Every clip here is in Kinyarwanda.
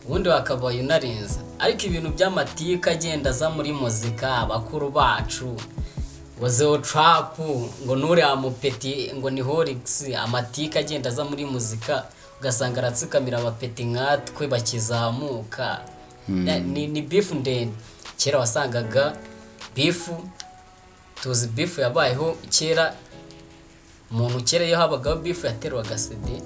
ubundi wakabaye unarenze. Ariko ibintu by'amatika agenda za muri muzika abakuru bacu wazeho trap ngo nure amupeti ngo ni Horix, amatika agenda za muri muzika ugasanga aratsikamira abapeti nkatwe bakizamuka. Ni beef ndende. Kera wasangaga beef, tuzi beef yabayeho kera, umuntu kera iyo habagaho beef yaterwaga CD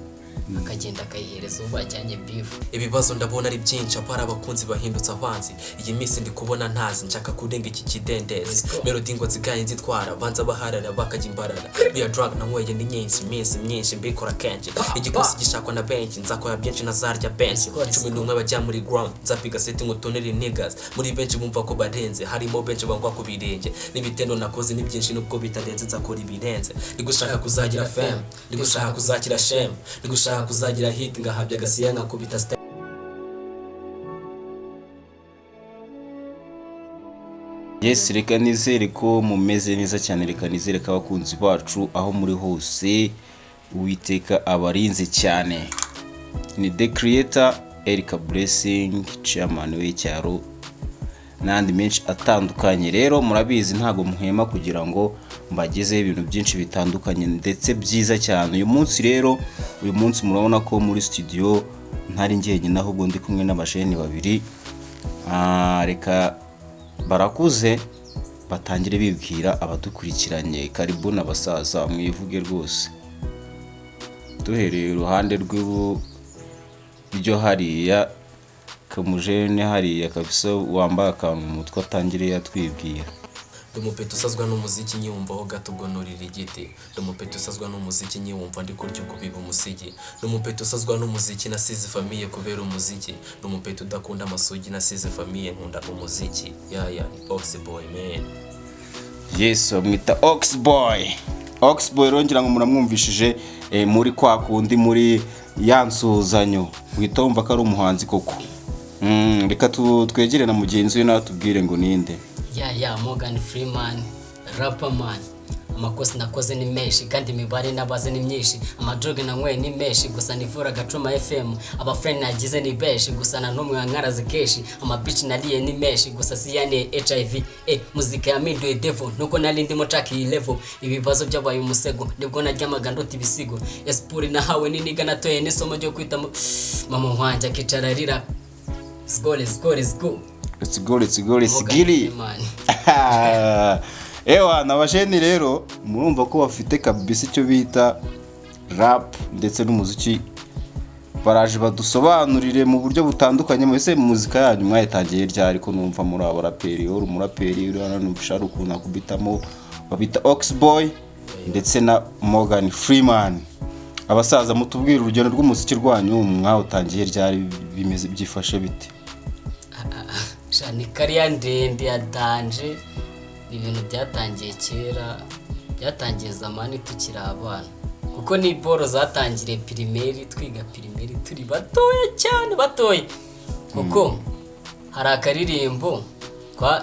akagenda akayihereza ubu bajyanye beef. Ibibazo ndabona ari byinshi, apara abakunzi bahindutse abanzi. Iyi minsi ndi kubona ntazi, nshaka kurenga iki kidendezi. Melody ngo zigaye nzitwara, banza baharara bakajya imbarara. Bia drug na nkweye ni nyinshi, minsi myinshi mbikora kenshi. Igikosi gishakwa na benshi, nzakora byinshi nazarya benshi. 11 bajya muri ground, nzapiga setting utonere niggas. Muri benshi bumva ko barenze, harimo benshi bangwa ku birenge. N'ibitendo nakoze ni byinshi nubwo bitarenze nzakora ibirenze. Ndi gushaka kuzagira fame, ndi gushaka kuzakira shame, ndi gushaka kuzagira hit ngahabya gasiya nkakubita step. Yes, reka nizere ko mumeze neza cyane, reka nizere ko abakunzi bacu aho muri hose Uwiteka abarinze cyane. Ni The Creator Erica Blessing, chairman w'icyaro n'andi menshi atandukanye. Rero murabizi ntago muhema kugira ngo mbagezeho ibintu byinshi bitandukanye ndetse byiza cyane. Uyu munsi murabona ko muri studio ntari njyenyine ahubwo ndi kumwe n'abasheni babiri. Reka barakuze batangire bibwira abadukurikiranye. Karibu n'abasaza mwivuge rwose. Duhereye iruhande rw'iburyo hariya kamujene hariya kabisa wambaye akantu mu mutwe atangire yatwibwira. Dumupeti usazwa n'umuziki nyumvaho gato gonurira igiti. Dumupeti usazwa n'umuziki nyumva ndi kurya kubiba umusigi. Dumupeti usazwa n'umuziki nasize famille kubera umuziki. Dumupeti udakunda amasugi nasize famille nkunda umuziki. Ya Oxboy man. Yes, bamwita Oxboy. Oxboy rongera ngo muramwumvishije muri kwa kundi muri yansuzanyo. Witomva ko ari umuhanzi koko. Reka twegere na mugenzi we natubwire ngo ninde. Morgan Freeman, rapper man. Amakosa nakoze ni menshi kandi imibare nabaze ni myinshi. Amadroge nanyweye ni menshi gusa nivura Gacuma FM. Aba friend nagize ni benshi gusa na numwe wankaraze keshi. Bitch naliye ni menshi gusa siyane HIV. Muzika ya Midway Devil nuko nali ndimo track iyi level. Ibibazo byabaye umusego nibwo naryamaga ndota ibisigo. Espuri nahawe ni niga natoye n'isomo ryo kwita mama wanjye akicararira. Let's go. Sigiri. Ewa nabasheni rero murumva ko bafite kabisa icyo bita rap ndetse n'umuziki. Baraje badusobanurire mu buryo butandukanye. Mwese muzika yanyu mwayitangiye ryari ko numva muri abo raperi uri umuraperi uri n'ubushara ukuntu akubitamo babita Oxboy ndetse na Morgan Freeman. Abasaza mutubwira urugendo rw'umuziki rwanyu mwawutangiye ryari bimeze byifashe bite? Ni kariya ndende ya danje, ibintu byatangiye kera, byatangiye zamani tukiri abana. Kuko ni boro zatangire primaire, twiga primaire turi batoye cyane batoye. Kuko hari akaririmbo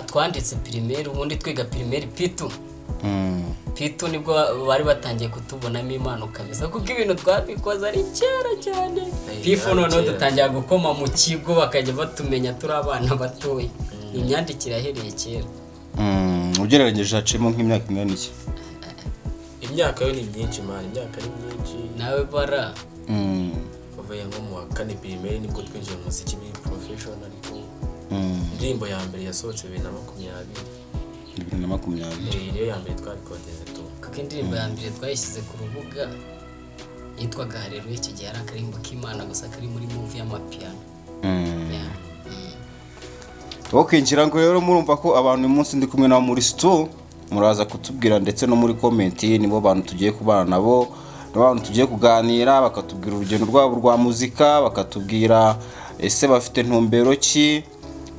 twanditse primaire ubundi twiga primaire P2. P2 nibwo bari batangiye kutubonamo impano kabisa kuko ibintu twabikoze ari kera cyane. P4 noneho dutangira gukoma mu kigo bakajya batumenya turi abana batoye. Imyandikire yahereye kera. Ugereranyije hacemo nk'imyaka ingana iki? Imyaka yo ni myinshi man, imyaka ari myinshi. Nawe bara. Bavuye nko mu wa kane primaire nibwo twinjiye mu muziki ni professional ariko. Indirimbo ya mbere yasohotse 2020. 2020. Iyo ya mbere twarikodeze tu. Kuko indirimbo ya mbere twayishyize ku rubuga yitwaga Haleluya, icyo gihe ari akarimbo k'Imana gusa kari muri movie y'amapiano. Okay, ngira ngo rero murumva ko abantu uyu munsi ndi kumwe nabo muri stu muraza kutubwira ndetse no muri comment nibo bantu tugiye kubana nabo, n'abantu tugiye kuganira bakatubwira urugendo rwabo rwa muzika, bakatubwira ese bafite ntumbero ki,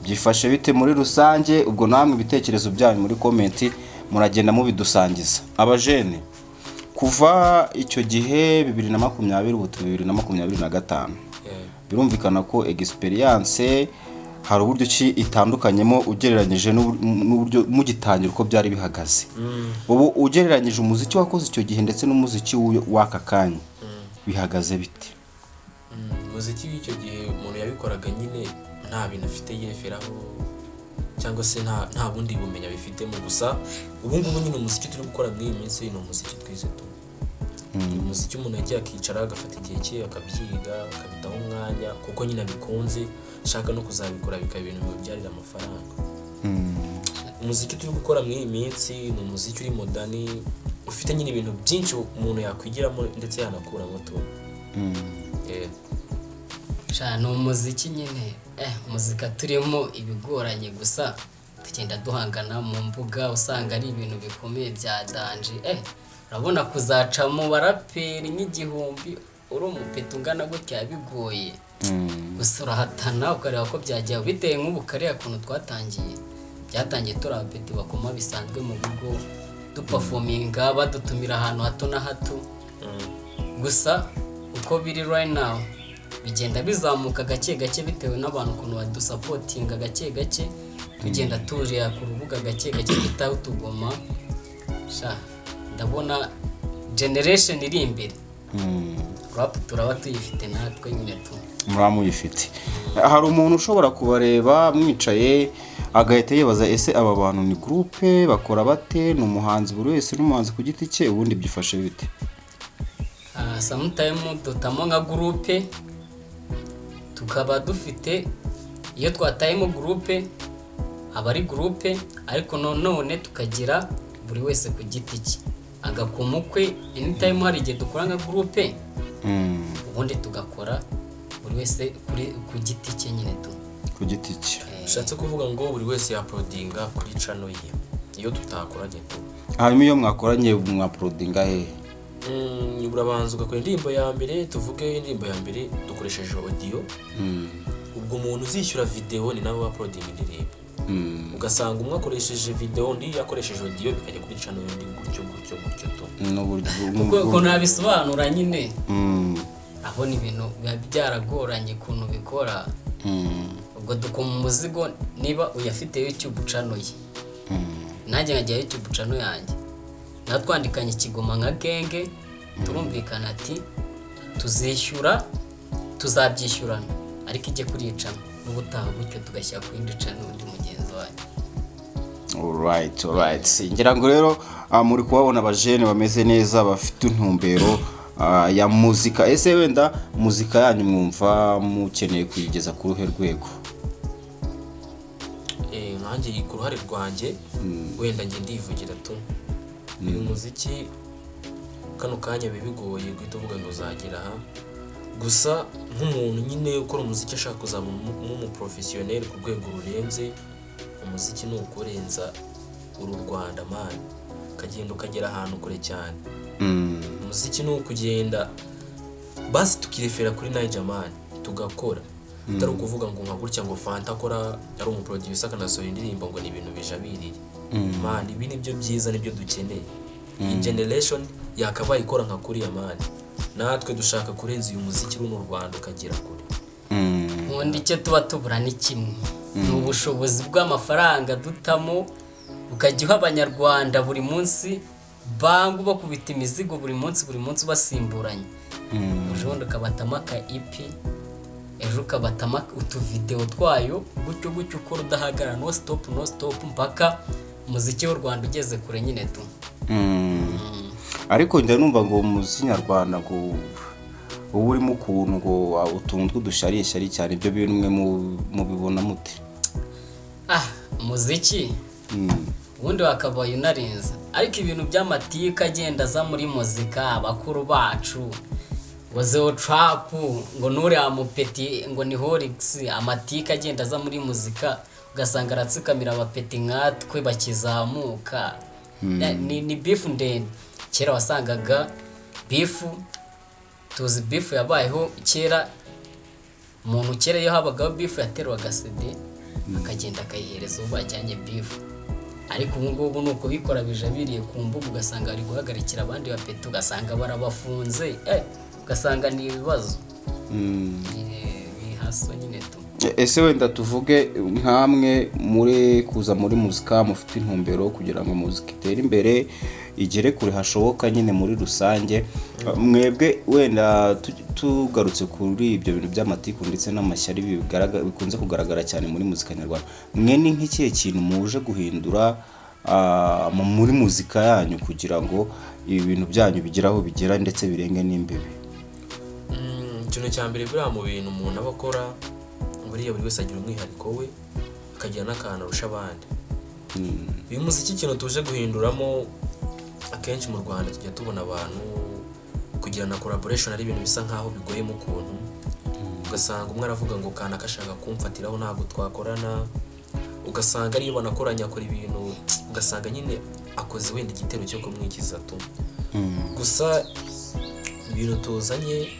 byifashe bite muri rusange. Ubwo namwe ibitekerezo byanyu muri comment muragenda mubidusangiza. Abajene kuva icyo gihe 2020 ubu 2025 birumvikana ko experience hari uburyo ki itandukanyemo ugereranyije n'uburyo mugitangira uko byari bihagaze. Ubu ugereranyije umuziki wakoze icyo gihe ndetse n'umuziki w'aka kanya bihagaze bite? umuziki w'icyo gihe umuntu yabikoraga nyine nta bintu afite yeferaho cyangwa se nta bundi bumenyi abifitemo, gusa ubu ngubu nyine umuziki turi gukora muri iyi minsi ni umuziki twize tu umuziki umuntu yagiye akicara agafata igihe cye akabyiga akabitaho umwanya kuko nyine abikunze ashaka no kuzabikora bikaba ibintu bibyarira amafaranga. Umuziki turi gukora muri iyi minsi ni umuziki uri modani ufite nyine ibintu byinshi umuntu yakwigiramo ndetse yanakuramo tu. Ni umuziki nyine muzika turimo ibigoranye, gusa tugenda duhangana mu mbuga usanga ari ibintu bikomeye bya danje. Urabona kuzacamo baraperi nk'igihumbi uri umupeti ungana gutya bigoye, gusa urahatana ukareba ko byagiye biteye nk'ubu kariya kuntu byatangiye turi abapeti bakoma bisanzwe mu bigo duperforminga badutumira ahantu hato na hato, gusa uko biri right now bigenda bizamuka gake gake bitewe n'abantu ukuntu badusapotinga gake gake, tugenda turiya ku rubuga gake gake bitaho tugoma. Ndabona generation iri imbere rap turaba tuyifite natwe nyine tu muramuyifite. Hari umuntu ushobora kubareba mwicaye agahita yibaza ese aba bantu ni groupe bakora bate, ni umuhanzi buri wese n'umuhanzi ku giti cye, ubundi byifashe bite? Sometimes dutamo nka groupe tukaba dufite, iyo twatayemo groupe aba ari groupe, ariko none tukagira buri wese ku giti cye agakumukwe. Anytime hari igihe dukora nka groupe ubundi tugakora buri wese ku giti cye nyine tu ku giti cye. Ushatse kuvuga ngo buri wese yaprodinga kuri channel ye iyo tutakoranye tu. Hanyuma iyo mwakoranye mwaprodinga he? Urabanza ugakora indirimbo ya mbere, tuvuge indirimbo ya mbere dukoresheje audio, ubwo umuntu uzishyura video ni nawe uploading indirimbo. Ugasanga umwe akoresheje video undi yakoresheje audio bikajya kuri channel y'undi gutyo tu. Kuko nabisobanura nyine abona ibintu biba byaragoranye kuntu bikora. Ubwo dukoma umuzigo niba uyafite YouTube channel ye, nanjye nkajya YouTube channel yanjye, natwandikanye ikigoma nka genge, turumvikana ati tuzabyishyurana ariko ijye kuricana n'ubutaha gutyo tugashyira ku yindi channel undi mugenzi wanjye. Alright. Ngira ngo rero muri kubabona abajene bameze neza bafite intumbero ya muzika. Ese wenda muzika yanyu mwumva mukeneye kuyigeza ku ruhe rwego? Nanjye ku ruhare rwanjye wenda ngiye ndivugira tu. Uyu muziki kano kanya bibigoye guhita uvuga ngo uzagera aha, gusa nk'umuntu nyine ukora umuziki ashaka kuzaba umuprofessionnel ku rwego rurenze, umuziki ni ukurenza uru Rwanda man, kagenda ukagera ahantu kure cyane. Umuziki ni ukugenda basi tukirefera kuri Niger man tugakora, utari ukuvuga ngo nka gutya ngo Fanta akora ari umuproducer akanasohora indirimbo ngo ni ibintu bijabiriye. Man, ibi nibyo byiza nibyo dukeneye. Iyi generation yakabaye ikora nka kuriya man, natwe dushaka kurenza uyu muziki runo Rwanda ukagera kure. Ubundi icyo tuba tubura ni kimwe, ni ubushobozi bw'amafaranga dutamo, ukajya uha abanyarwanda buri munsi bangu bakubita imizigo buri munsi basimburanye. Ubundi ukabatama aka EP, ejo ukabatama utuvideo twayo gutyo ukora udahagarara, no stop mpaka umuziki w'u Rwanda ugeze kure nyine tu. Ariko njya numva ngo umuziki nyarwanda ngo ubu urimo ukuntu ngo utuntu tw'udushari cyane, ibyo bintu mwe mubibona mute? Umuziki ubundi wakabaye unarenza, ariko ibintu by'amatika agenda aza muri muzika, abakuru bacu wazeho trap ngo nuriya mupeti ngo ni Horix, amatika agenda aza muri muzika ugasanga aratsikamira abapeti nkatwe bakizamuka. Ni beef ndende. Kera wasangaga beef, tuzi beef yabayeho kera, umuntu kera iyo habagaho beef yaterwaga CD akagenda akayihereza uwo bajyanye beef, ariko ubu ngubu nuko bikora bijabiriye ku mbuga, ugasanga ari guhagarikira abandi bapeti, ugasanga barabafunze, ugasanga ni ibibazo bihaso nyine tu. Ese wenda tuvuge nkamwe muri kuza muri muzika mufite intumbero kugira ngo muzika itere imbere, igere kure hashoboka nyine muri rusange. Mwebwe wenda tugarutse kuri ibyo bintu by'amatiku ndetse n'amashyari bikunze kugaragara cyane muri muzika nyarwanda, mwe ni nk'ikihe kintu muje guhindura muri muzika yanyu kugira ngo ibi bintu byanyu bigeraho bigera ndetse birenge n'imbibi? Ikintu cya mbere buriya mu bintu umuntu aba akora, buriya buri wese agira umwihariko we, akagira n'akantu arusha abandi. Uyu muziki ikintu tuje guhinduramo, akenshi mu Rwanda tujya tubona abantu kugira na collaboration ari ibintu bisa nkaho bigoye mu kuntu, ugasanga umwe aravuga ngo kana kashaka kumfatiraho ntabwo twakorana, ugasanga ariyo banakoranya akora ibintu ugasanga nyine akoze wenda igitero cyo kumwikiza tu. Gusa ibintu tuzanye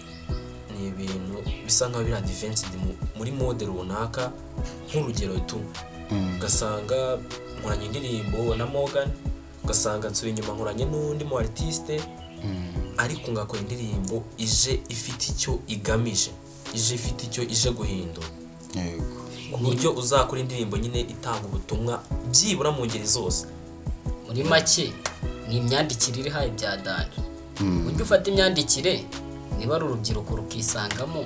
ni ibintu bisa nkaho biri advanced muri mode runaka. Nk'urugero tu, ugasanga nkoranye indirimbo na Morgan, ugasanga nsubiye inyuma nkoranye n'undi mu artiste, ariko ngakora indirimbo ije ifite icyo igamije, ije ifite icyo ije guhindura. Uburyo uzakora indirimbo nyine itanga ubutumwa byibura mu ngeri zose. Muri make ni imyandikire iri hayi bya danje. Ujye ufata imyandikire, niba ari urubyiruko rukisangamo,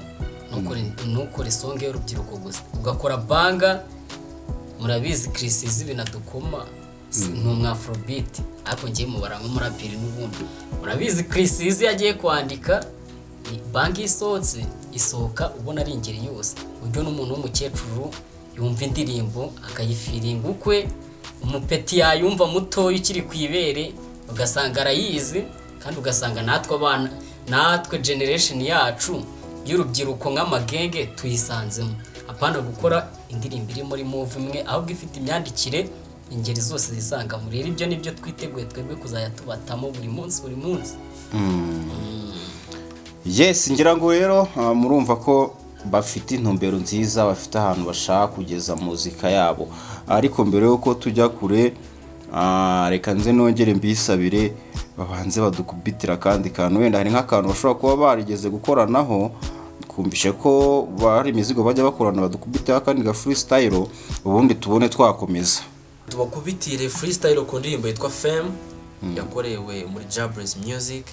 nukore songe y'urubyiruko gusa, ugakora banga. Murabizi Chris z'ibinadukoma ni umwafrobeat, ariko ngiye mubara nk'umuraperi n'ubundi. Murabizi Chris yagiye kwandika banga isohoka ubona ari ingeri yose, uburyo n'umuntu w'umukecuru yumva indirimbo akayifiringa ukwe, umupeti yayumva mutoya ukiri kwibere ugasanga arayizi, kandi ugasanga natwe generation yacu y'urubyiruko nk'amagenge tuyisanzemo. Apana gukora indirimbo iri muri move imwe, ahubwo ifite imyandikire ingeri zose zisanga muri. Ibyo nibyo twiteguye twebwe kuzajya tubatamo buri munsi. Yes, ngira ngo rero murumva ko bafite intumbero nziza, bafite ahantu bashaka kugeza muzika yabo. Ariko mbere yuko tujya kure, reka nze nongere mbisabire babanze badukubitira kandi kantu, wenda hari nk'akantu bashobora kuba barigeze gukoranaho, kumvishe ko bari imizigo bajya bakorana badukubitira kandi ga freestyle, ubundi tubone twakomeza. Tubakubitire freestyle ku ndirimbo yitwa Fame, yakorewe muri Jabrez Music,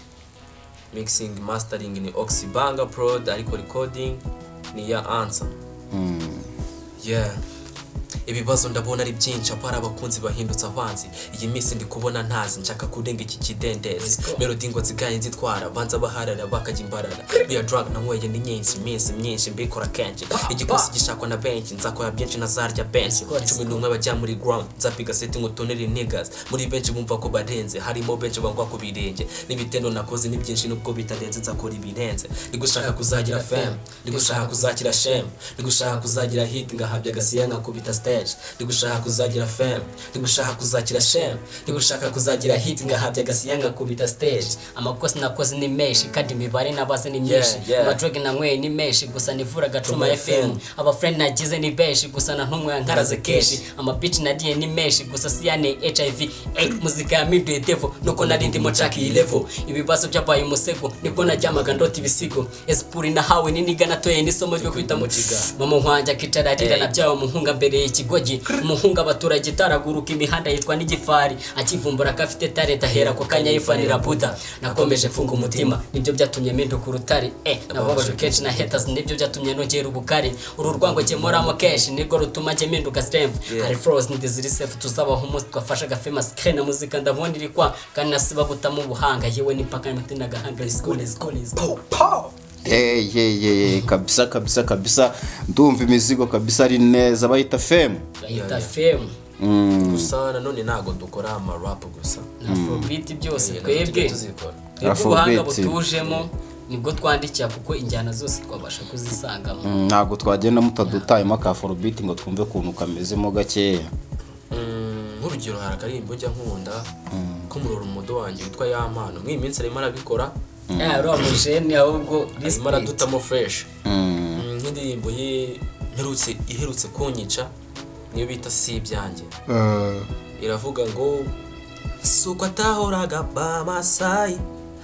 mixing mastering ni Oxybanga Prod, ariko recording ni ya Answer. Ibibazo ndabona ari byinshi, apara abakunzi bahindutse abanzi. Iyi minsi ndi kubona ntazi, nshaka kurenga iki kidendezi. Melody ngo zigaye nzitwara, banza baharara bakajya imbarara. Biya drug na nyweye ni nyinshi, iminsi myinshi mbikora kenshi. Igikosi gishakwa na benshi, nzakora byinshi nazarya benshi. 11 bajya muri ground, nzapiga set ngo tonere niggas. Muri benshi bumva ko barenze, harimo benshi bangwa ku birenge. Nibitendo nakoze ni byinshi nubwo bitarenze, nzakora ibirenze. Nigushaka kuzagira fame, nigushaka kuzagira shame, nigushaka kuzagira hit ngahabya gasiya nkakubita stage. Nigushaka kuzagira fame, nigushaka kuzagira shame, nigushaka kuzagira hit ngahabya gasiya ngakubita stage. Amakosa nakoze ni menshi kandi imibare nabaze ni myinshi. Amadrug nanyweye ni menshi, gusa nivura gacuma FM. Aba friend nagize ni benshi, gusa na ntumwe nkaraze keshi. Ama bitch nadiye ni menshi, gusa siyane HIV. Muzika ya Midway Devil nuko narindi mo track iyi level. Ibibazo byabaye umusego nibwo najyamaga ndota ibisigo. Espuri na hawe ni niga natoye nisomo ryo kwita muciga. Mama nkwanja kitararira na byawo muhunga mbere y'ikigogi. Umuhunga abaturage taraguruka imihanda yitwa n'igifari, akivumbura kafite talent ahera ko kanya yifanira Buda. Nakomeje mfunga umutima, nibyo byatumye mpinduka urutare. Nababaje kenshi na haters, nibyo byatumye nongera ubukare. Uru rwango cyemoramo kenshi nirwo rutuma njye mpinduka strength. Hari froze ndiziri safe, tuzabaho umunsi twafashaga famous kena muzika ndabona iri kwa, kandi nasiba gutamo ubuhanga yewe nipaka matina gahanga school. Kabisa ndumva imizigo kabisa ari neza. Bayita Fame. Gusa nanone ntago dukora ama rap gusa, na afrobeat byose twebwe ubuhanga butujemo nibwo twandikira, kuko injyana zose twabasha kuzisangamo. Ntago twagenda mutadutayemo ka afrobeat ngo twumve kuntu kamezemo gakeya. Nk'urugero hari akarimbo njya nkunda ko murora umudo wanjye witwa Yampano, mw'iyi minsi arimo arabikora. Ro mujeni ahubwo arimo aradutamo fresh. Nk'indirimbo ye iherutse kunyica niyo bita si ibyanjye. Iravuga ngo suko atahoraga ba Masai,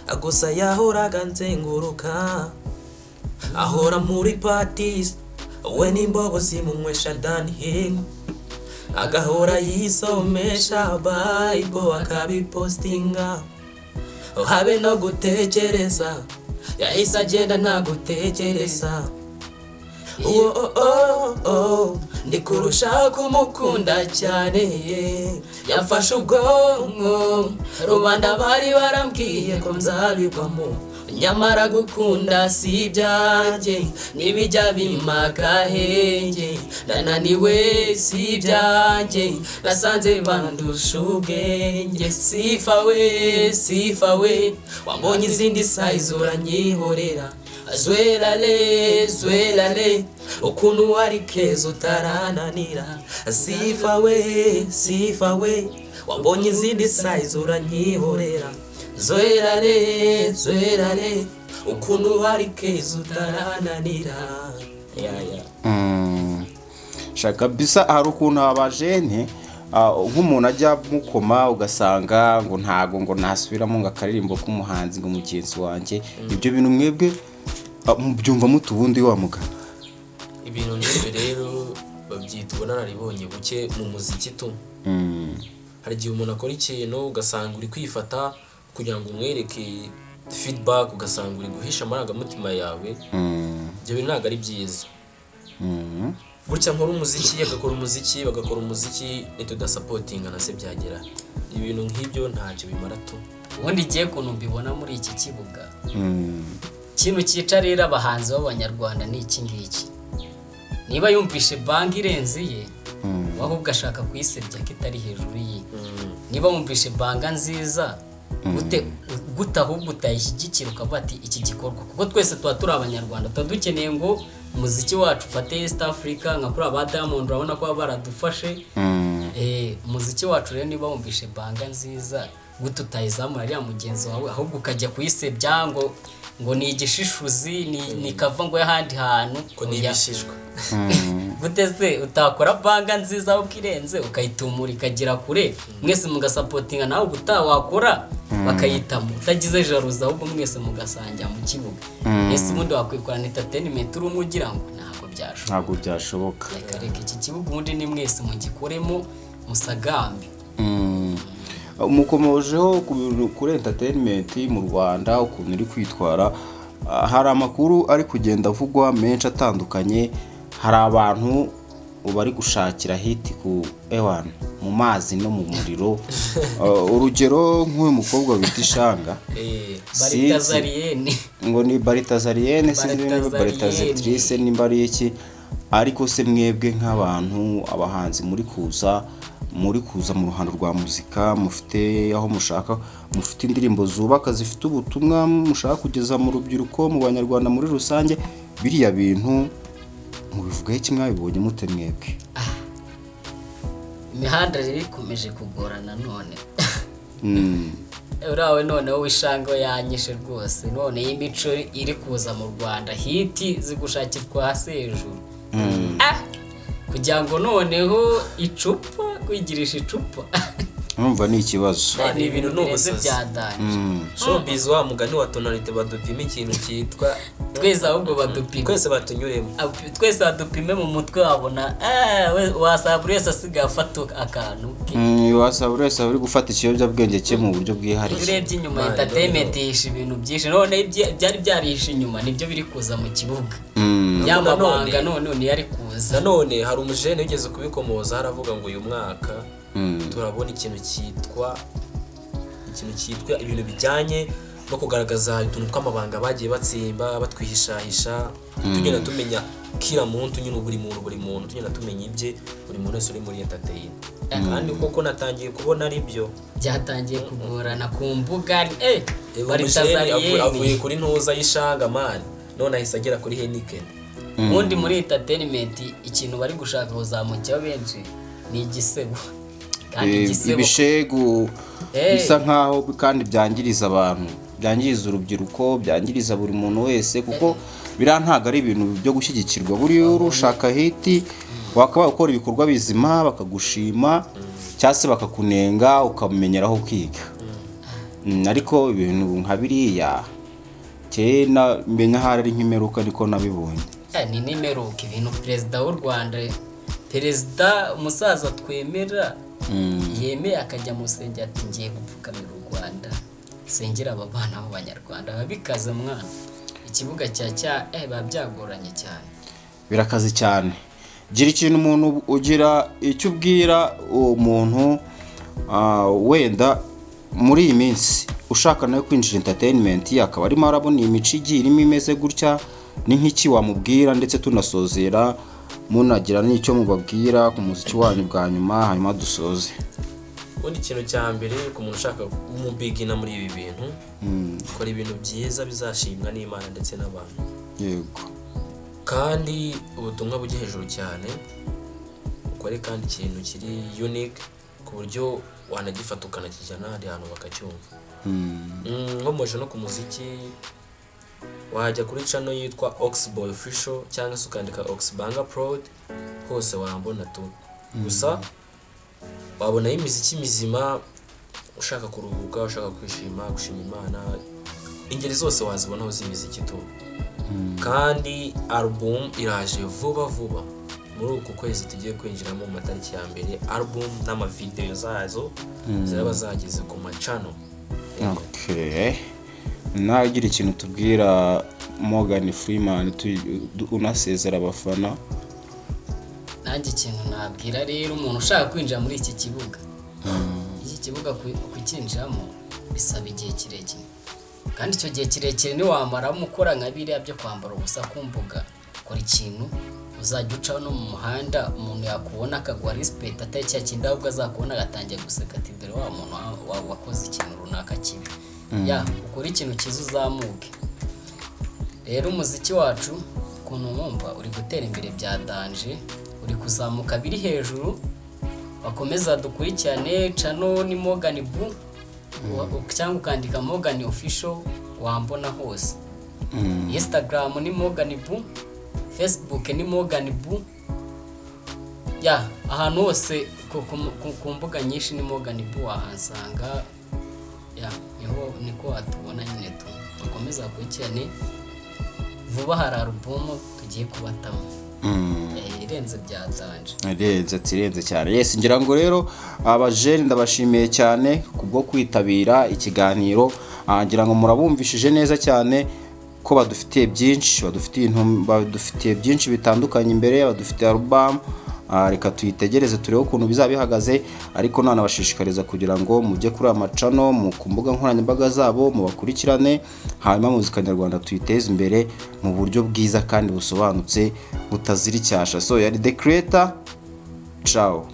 agusa yahoraga nzenguruka, ahora muri parties we n'imbogo zimunywesha Danhill. agahora yisomesha Bible akabipostinga, habe no gutekereza, yahise agenda nta gutekereza. Ndi kurushaho kumukunda cyane, yafashe ubwonko, rubanda bari barambwiye ko nzabigwamo, nyamara gukunda si ibyanjye, nibijya bimpa agahenge, nananiwe si ibyanjye, nasanze bandusha ubwenge. Sifa we wambonye izindi size uranyihorera, zwelale ukuntu wari keza utarananira. Sifa we wambonye izindi size uranyihorera, zwelale ukuntu wari keza utarananira. shaka bisa hari ukuntu abajene nk'umuntu ajya mukoma ugasanga ngo ntago ngo nasubiramo ngo akaririmbo k'umuhanzi ngo mugenzi wanjye. Ibyo bintu mwebwe mubyumva mutubundi wa mugana? Ibintu n'ibyo rero babyita ubunararibonye buke mu muziki tu. Hari igihe umuntu akora ikintu ugasanga uri kwifata kugira ngo umwereke feedback, ugasanga uri guhisha amarangamutima yawe. Ibyo bintu ntabwo ari byiza. Gutya nkora umuziki, bagakora umuziki nitudasapotinga na se byagera. Ibintu nk'ibyo ntacyo bimara tu. Ubundi igiye kuntu mbibona muri iki kibuga, ikintu cyica rero abahanzi b'abanyarwanda ni iki ngiki. Niba yumvishe banga irenze ye, ahubwo ashaka kuyisebya ko itari hejuru ye. Niba wumvishe banga nziza, gute ahubwo utayishyigikira ukavuga ati iki gikorwa, kuko twese tuba turi abanyarwanda, tuba dukeneye ngo umuziki wacu ufate East Africa, nka kuri aba Diamond urabona ko baradufashe. Umuziki wacu rero niba wumvishe banga nziza, gute utayizamura ariya mugenzi wawe, ahubwo ukajya kuyisebya ngo ni igishishuzi, ni kava ngo y'ahandi hantu ko nibishishwa. Gute se utakora banga nziza ukirenze ukayitumura ikagira kure, mwese mugasapotinga, nawe utawakora bakayitamo, utagize jaruzi, ahubwo mwese mugasanja mu kibuga. Ese ubundi wakwikorana entertainment uri umugira ngo ntabwo byashoboka. Reka iki kibuga ubundi ni mwese mugikoremo musagambe. Mukomojeho kuri entertainment mu Rwanda ukuntu iri kwitwara, hari amakuru ari kugenda avugwa menshi atandukanye. Hari abantu bari gushakira hit ku ewan mu mazi no mu muriro. Urugero nk'uyu mukobwa bita Ishanga, Baritazarienne, ngo ni Baritazarienne, Baritazatrice nimba ari iki. Ariko se mwebwe nk'abantu abahanzi muri kuza mu ruhando rwa muzika, mufite aho mushaka, mufite indirimbo zubaka zifite ubutumwa mushaka kugeza mu rubyiruko, mu banyarwanda muri rusange, biriya bintu mubivugaho iki? Mwabibonye mute mwebwe? Imihanda rero ikomeje kugorana none. Urawe noneho Wishanga yanyishe rwose, none y'imico iri kuza mu Rwanda, hiti zigushakirwa hasi hejuru. Kugira ngo noneho icupa, kwigirisha icupa numva ni ikibazo. Ni ibintu n'ubusazi byadanje. Showbiz wa mugani wa tonalite badupima ikintu cyitwa twese, ahubwo badupime, twese batunyuremo, twese badupime mu mutwe wabona wasaba buri wese asigaye afata akantu ke. Wasaba buri wese uri gufata ikiyobyabwenge cye mu buryo bwihariye. Urebye inyuma entertainment yishe ibintu byinshi, none byari byarishe inyuma nibyo biri kuza mu kibuga. Yamabanga none yari kuza. None hari umujene ugeze kubikomoza, haravuga ngo uyu mwaka turabona ikintu cyitwa ibintu bijyanye no kugaragaza utuntu tw'amabanga bagiye batsimba batwihishahisha, tugenda tumenya kila muntu nyine buri muntu tugenda tumenya ibye, buri muntu wese uri muri entertainment. Kandi koko natangiye kubona ari byo byatangiye kugorana ku mbuga. Baritazarienne avuye kuri ntuza y'Ishanga man, none ahise agera kuri Heineken. Ubundi muri entertainment ikintu bari gushaka kuzamukira benshi ni igisebo, kandi ibishegu bisa nkaho kandi byangiriza abantu, byangiriza urubyiruko, byangiriza buri muntu wese, kuko biriya ntabwo ari ibintu byo gushyigikirwa. Buri urushaka hiti wakaba ukora ibikorwa bizima bakagushima, cyangwa se bakakunenga ukamenyeraho ukiga. Ariko ibintu nka biriya cyena menya hari nk'imeruka ariko nabibonye. Ni nimeruka ibintu Perezida w'u Rwanda perezida umusaza twemera yemeye akajya mu rusengero ati ngiye gupfukamira u Rwanda sengera aba bana b'abanyarwanda babikaze mwana ikibuga cya biba byagoranye cyane birakaze cyane. Gira ikintu umuntu ugira icyo ubwira umuntu wenda muri iyi minsi ushaka nawe kwinjira entertainment akaba arimo arabona iyi mico igiye irimo imeze gutya, ni nk'iki wamubwira ndetse tunasozera munagira n'icyo mubabwira ku muziki wanyu bwa nyuma hanyuma dusoze. ubundi ikintu cya mbere ku muntu ushaka kumubigina muri ibi bintu ukora ibintu byiza bizashimwa n'Imana ndetse n'abantu, yego, kandi ubutumwa bujye hejuru cyane, ukore kandi ikintu kiri unique ku buryo wanagifata ukanakijyana n'ahandi hantu bakacyumva. Nkomoje no ku muziki wajya kuri channel yitwa Oxboy Official cyangwa se ukandika Oxbanga Prod, hose wambona tu. Gusa wabonaho imiziki mizima, ushaka kuruhuka, ushaka kwishima, gushima Imana, ingeri zose wazibonaho z'imiziki tu. Kandi album iraje vuba muri uku kwezi tugiye kwinjiramo mu matariki ya mbere. Album n'amavideo zazo ziraba zageze ku macano. Okay, nagira ikintu tubwira Morgan Freeman unasezera abafana. Nanjye ikintu nabwira rero umuntu ushaka kwinjira muri iki kibuga, iki kibuga kukinjiramo bisaba igihe kirekire, kandi icyo gihe kirekire ni wamara mukora nka biriya byo kwambara ubusa ku mbuga. Kora ikintu uzajya ucaho no mu muhanda umuntu yakubona akagwa respect, atari cya kindi ahubwo azakubona agatangira guseka ati dore wa muntu wakoze ikintu runaka kibi. Ukora ikintu cyiza uzamuke. Rero umuziki wacu ukuntu mwumva uri gutera imbere bya danje, uri kuzamuka biri hejuru. Bakomeza dukurikirane, channel ni Morgan Bu cyangwa ukandika Morgan Official wambona hose. Instagram ni Morgan Bu, Facebook ni Morgan Bu. Ahantu hose ku mbuga nyinshi ni Morgan Bu wahansanga. Niko watubona nyine tu. Bakomeza gukurikirane, vuba hari album tugiye kubatamo. Irenze bya danje. Irenze cyane. Yes, ngira ngo rero abajene ndabashimiye cyane kubwo kwitabira ikiganiro. Ngira ngo murabumvishije neza cyane ko badufitiye byinshi bitandukanye imbere, badufitiye album. Reka tuyitegereze turebe ukuntu bizaba bihagaze, ariko nanabashishikariza kugira ngo mujye kuri amacano mu kumbuga nkoranyambaga zabo mubakurikirane, hanyuma muzika nyarwanda tuyiteze imbere mu buryo bwiza kandi busobanutse butazira icyasha. So yari The Creator, ciao.